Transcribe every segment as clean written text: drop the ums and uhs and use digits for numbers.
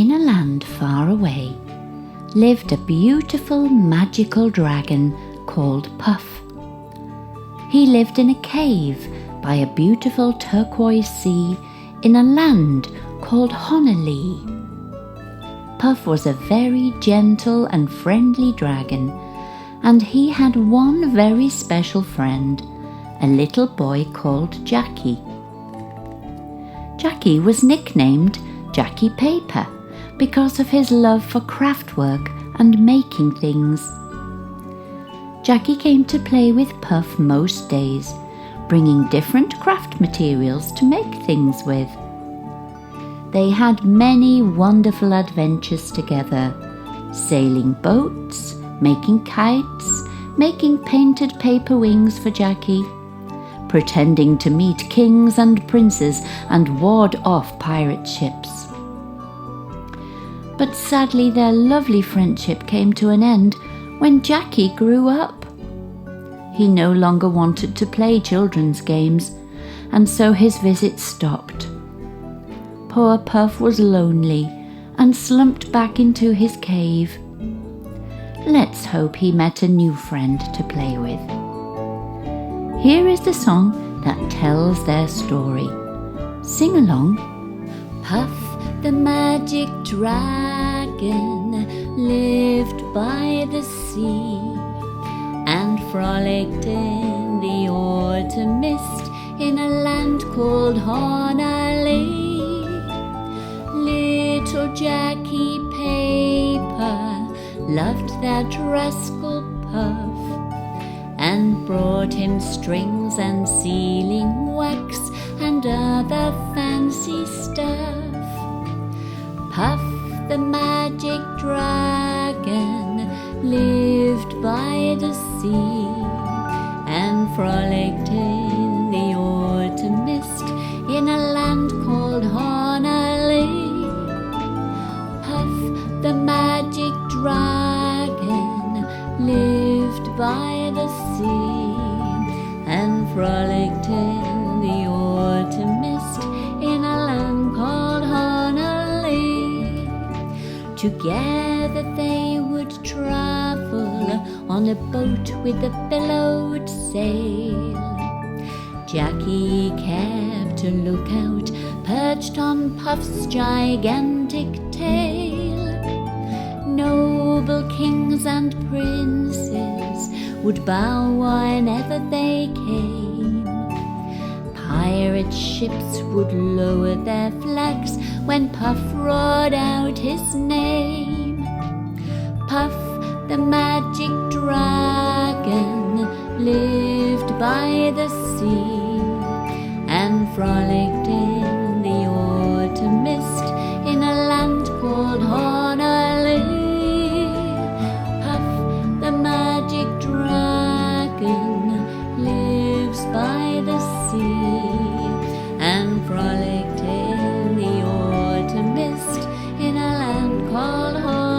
In a land far away lived a beautiful magical dragon called Puff. He lived in a cave by a beautiful turquoise sea in a land called Honolulu. Puff was a very gentle and friendly dragon, and he had one very special friend, a little boy called Jackie. Jackie was nicknamed Jackie Paper because of his love for craftwork and making things. Jackie came to play with Puff most days, bringing different craft materials to make things with. They had many wonderful adventures together, sailing boats, making kites, making painted paper wings for Jackie, pretending to meet kings and princes and ward off pirate ships. But sadly their lovely friendship came to an end when Jackie grew up. He no longer wanted to play children's games, and so his visits stopped. Poor Puff was lonely and slumped back into his cave. Let's hope he met a new friend to play with. Here is the song that tells their story. Sing along. Puff the magic dragon lived by the sea and frolicked in the autumn mist in a land called Honolulu. Little Jackie Paper loved that rascal Puff and brought him strings and sealing wax and other fancy stuff. Puff the magic dragon lived by the sea and frolicked in the autumn mist in a land called Honolulu. Puff the magic dragon lived by the sea and frolicked in the autumn mist in a land called Honolulu. Together they would travel on a boat with a billowed sail. Jackie kept a lookout, perched on Puff's gigantic tail. Noble kings and princes would bow whenever they came. Pirate ships would lower their flags when Puff roared out his name. Puff the magic dragon lived by the sea and frolicked in the autumn mist in a land called Honolulu. Puff the magic dragon lives by the sea and frolicked in the autumn mist in a land called Honolulu.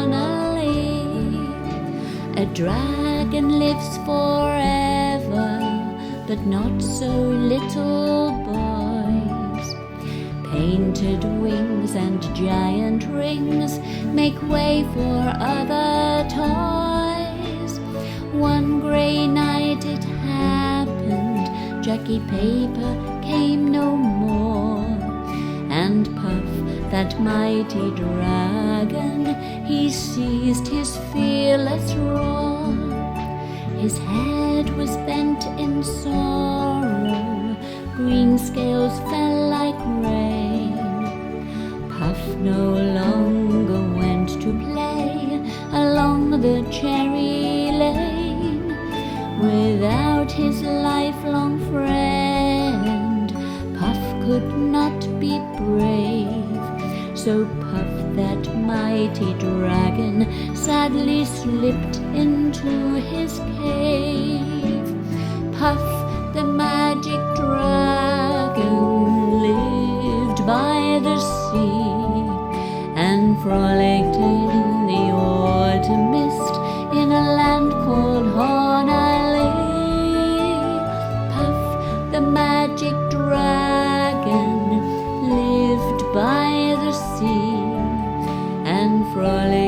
A dragon lives forever, but not so little boys. Painted wings and giant rings make way for other toys. One grey night it happened, Jackie Paper came no more, and Puff, that mighty dragon, he seized his fearless roar. His head was bent in sorrow, green scales fell like rain. Puff no longer went to play along the cherry lane. Without his lifelong friend, Puff could not be brave. So Puff, that mighty dragon, sadly slipped into his cave. Puff the magic dragon lived by the sea and frolicked in the autumn mist in a land called Honolulu. Puff the magic dragon lived by the sea rolling